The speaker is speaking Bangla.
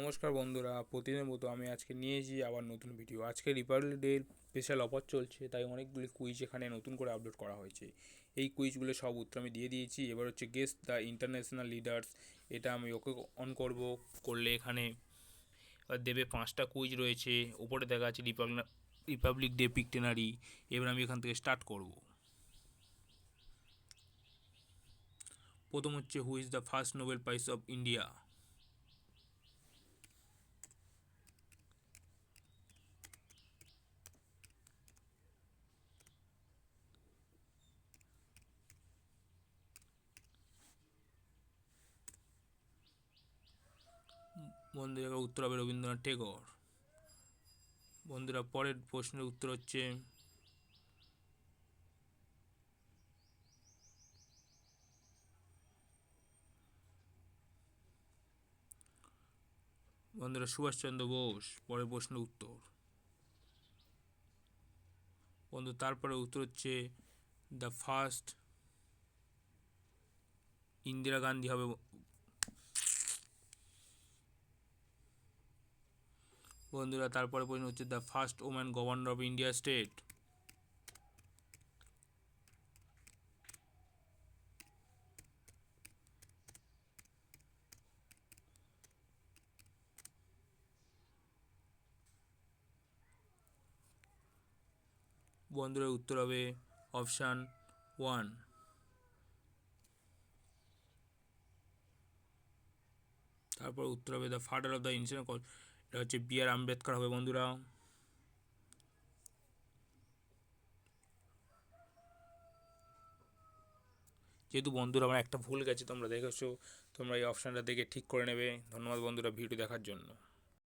নমস্কার বন্ধুরা, প্রতিদিনের মতো আমি আজকে নিয়েছি আবার নতুন ভিডিও। আজকে রিপাবলিক ডের স্পেশাল অফার চলছে, তাই অনেকগুলি কুইজ এখানে নতুন করে আপলোড করা হয়েছে। এই কুইজগুলো সব উত্তর আমি দিয়ে দিয়েছি। এবার হচ্ছে গেস দ্য ইন্টারন্যাশনাল লিডার্স। এটা আমি ওকে অন করলে এখানে দেবে 5টা কুইজ রয়েছে। উপরে দেখা আছে রিপাবলিক ডে পিকটেনারি। এবার আমি এখান থেকে স্টার্ট করব। প্রথম হচ্ছে who is the first Nobel prize of India. বন্ধুরা উত্তর হবে রবীন্দ্রনাথ টেগোর। বন্ধুরা পরের প্রশ্নের উত্তর হচ্ছে বন্ধুরা সুভাষচন্দ্র বোস। পরের প্রশ্নের উত্তর বন্ধু তারপরে উত্তর হচ্ছে দ্য ফার্স্ট ইন্দিরা গান্ধী হবে। বন্ধুরা তারপরে প্রশ্ন হচ্ছে the first woman governor of India state. বন্ধুরা উত্তর হবে অপশান 1। তারপর উত্তর হবে the father of the Indian, এটা হচ্ছে B.R. আম্বেদকর হবে। বন্ধুরা যেহেতু বন্ধুরা আমার একটা ভুল গেছে, তোমরা দেখেছো, তোমরা এই অপশানটা দেখে ঠিক করে নেবে। ধন্যবাদ বন্ধুরা ভিডিও দেখার জন্য।